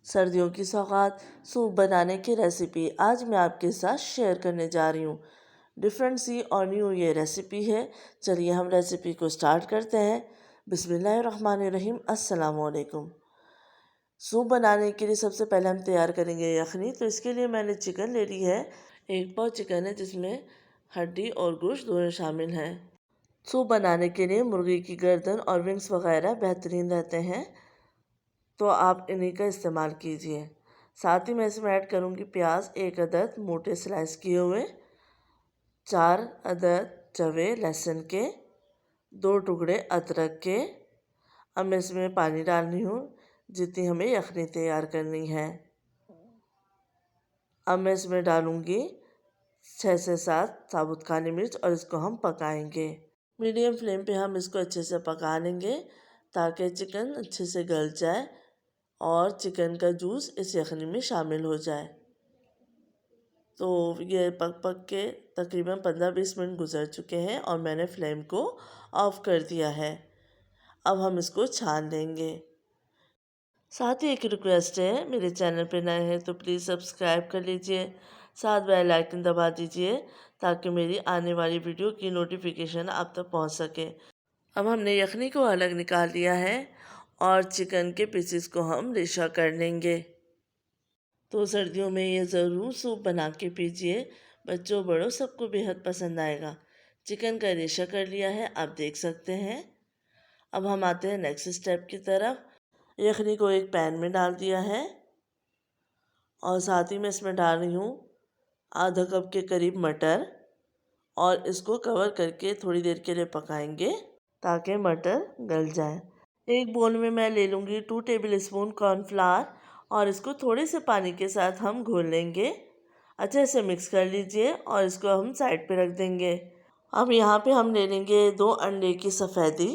सर्दियों की सौगात सूप बनाने की रेसिपी आज मैं आपके साथ शेयर करने जा रही हूँ। डिफरेंट सी और न्यू ये रेसिपी है। चलिए हम रेसिपी को स्टार्ट करते हैं। बिस्मिल्लाहिर्रहमानिर्रहीम। अस्सलाम वालेकुम। सूप बनाने के लिए सबसे पहले हम तैयार करेंगे यखनी। तो इसके लिए मैंने चिकन ले ली है। 1 पाव चिकन है जिसमें हड्डी और गोश्त दोनों शामिल हैं। सूप बनाने के लिए मुर्गी की गर्दन और विंग्स वगैरह बेहतरीन रहते हैं, तो आप इन्हीं का इस्तेमाल कीजिए। साथ ही मैं इसमें ऐड करूँगी प्याज 1 अदद मोटे स्लाइस किए हुए, 4 अदद चवे लहसुन के, 2 टुकड़े अदरक के। अब मैं इसमें पानी डाल रही हूँ जितनी हमें यखनी तैयार करनी है। अब मैं इसमें डालूँगी 6 से 7 साबुत काली मिर्च और इसको हम पकाएंगे। मीडियम फ्लेम पे हम इसको अच्छे से पका लेंगे ताकि चिकन अच्छे से गल जाए और चिकन का जूस इस यखनी में शामिल हो जाए। तो ये पक पक के तकरीबन 15-20 मिनट गुजर चुके हैं और मैंने फ्लेम को ऑफ़ कर दिया है। अब हम इसको छान लेंगे। साथ ही एक रिक्वेस्ट है, मेरे चैनल पे नए हैं तो प्लीज़ सब्सक्राइब कर लीजिए, साथ बेल आइकन दबा दीजिए ताकि मेरी आने वाली वीडियो की नोटिफिकेशन आप तक पहुंच सके। अब हमने यखनी को अलग निकाल लिया है और चिकन के पीसेस को हम रेशा कर लेंगे। तो सर्दियों में ये ज़रूर सूप बना के पीजिए, बच्चों बड़ों सबको बेहद पसंद आएगा। चिकन का रेशा कर लिया है, आप देख सकते हैं। अब हम आते हैं नेक्स्ट स्टेप की तरफ। यखनी को एक पैन में डाल दिया है और साथ ही मैं इसमें डाल रही हूँ आधा कप के करीब मटर और इसको कवर करके थोड़ी देर के लिए पकाएंगे ताकि मटर गल जाए। एक बोल में मैं ले लूँगी 2 टेबल स्पून कॉर्नफ्लावर और इसको थोड़े से पानी के साथ हम घोल लेंगे। अच्छे से मिक्स कर लीजिए और इसको हम साइड पे रख देंगे। अब यहाँ पे हम ले लेंगे 2 अंडे की सफ़ेदी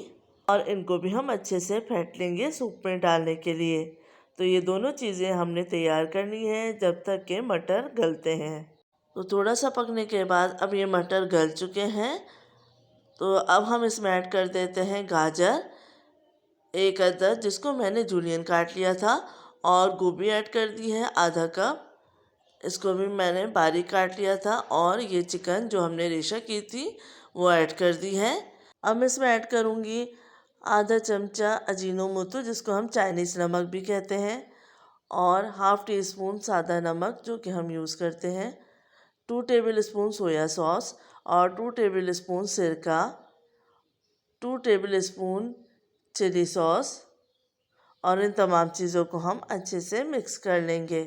और इनको भी हम अच्छे से फेंट लेंगे सूप में डालने के लिए। तो ये दोनों चीज़ें हमने तैयार करनी है जब तक के मटर गलते हैं। तो थोड़ा सा पकने के बाद अब ये मटर गल चुके हैं, तो अब हम इसमें ऐड कर देते हैं गाजर 1 अदद जिसको मैंने जूलियन काट लिया था, और गोभी ऐड कर दी है आधा कप, इसको भी मैंने बारीक काट लिया था, और ये चिकन जो हमने रेशा की थी वो ऐड कर दी है। अब मैं इसमें ऐड करूँगी आधा चमचा अजीनोमोटो जिसको हम चाइनीज़ नमक भी कहते हैं, और हाफ़ टी स्पून सादा नमक जो कि हम यूज़ करते हैं, 2 टेबल स्पून सोया सॉस और 2 टेबल स्पून सिरका, 2 टेबल स्पून चिली सॉस, और इन तमाम चीज़ों को हम अच्छे से मिक्स कर लेंगे।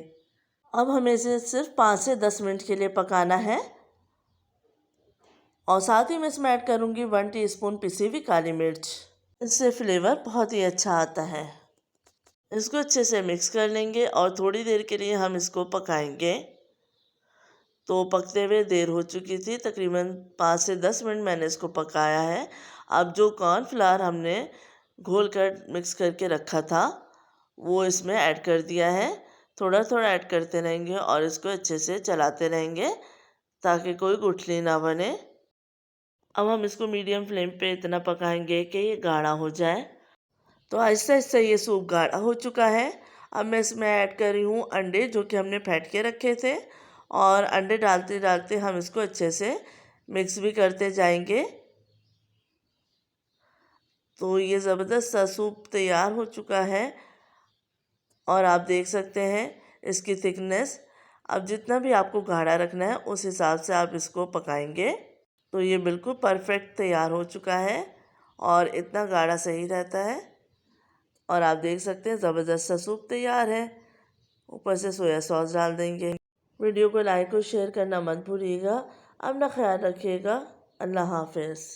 अब हमें इसे सिर्फ 5 से 10 मिनट के लिए पकाना है और साथ ही मैं इसमें ऐड करूँगी 1 टीस्पून पिसी हुई काली मिर्च। इससे फ्लेवर बहुत ही अच्छा आता है। इसको अच्छे से मिक्स कर लेंगे और थोड़ी देर के लिए हम इसको पकाएंगे। तो पकते हुए देर हो चुकी थी, तकरीबन 5 से 10 मिनट मैंने इसको पकाया है। अब जो कॉर्नफ्लावर हमने घोल कर मिक्स करके रखा था वो इसमें ऐड कर दिया है। थोड़ा थोड़ा ऐड करते रहेंगे और इसको अच्छे से चलाते रहेंगे ताकि कोई गुठली ना बने। अब हम इसको मीडियम फ्लेम पे इतना पकाएंगे कि ये गाढ़ा हो जाए। तो आहिस्ता आहिस्ता ये सूप गाढ़ा हो चुका है। अब मैं इसमें ऐड कर रही हूँ अंडे जो कि हमने फेंट के रखे थे, और अंडे डालते डालते हम इसको अच्छे से मिक्स भी करते जाएंगे। तो ये ज़बरदस्त सा सूप तैयार हो चुका है और आप देख सकते हैं इसकी थिकनेस। अब जितना भी आपको गाढ़ा रखना है उस हिसाब से आप इसको पकाएंगे। तो ये बिल्कुल परफेक्ट तैयार हो चुका है और इतना गाढ़ा सही रहता है, और आप देख सकते हैं ज़बरदस्त सा सूप तैयार है। ऊपर से सोया सॉस डाल देंगे। वीडियो को लाइक और शेयर करना मत भूलिएगा। अपना ख्याल रखिएगा। अल्लाह हाफ़िज़।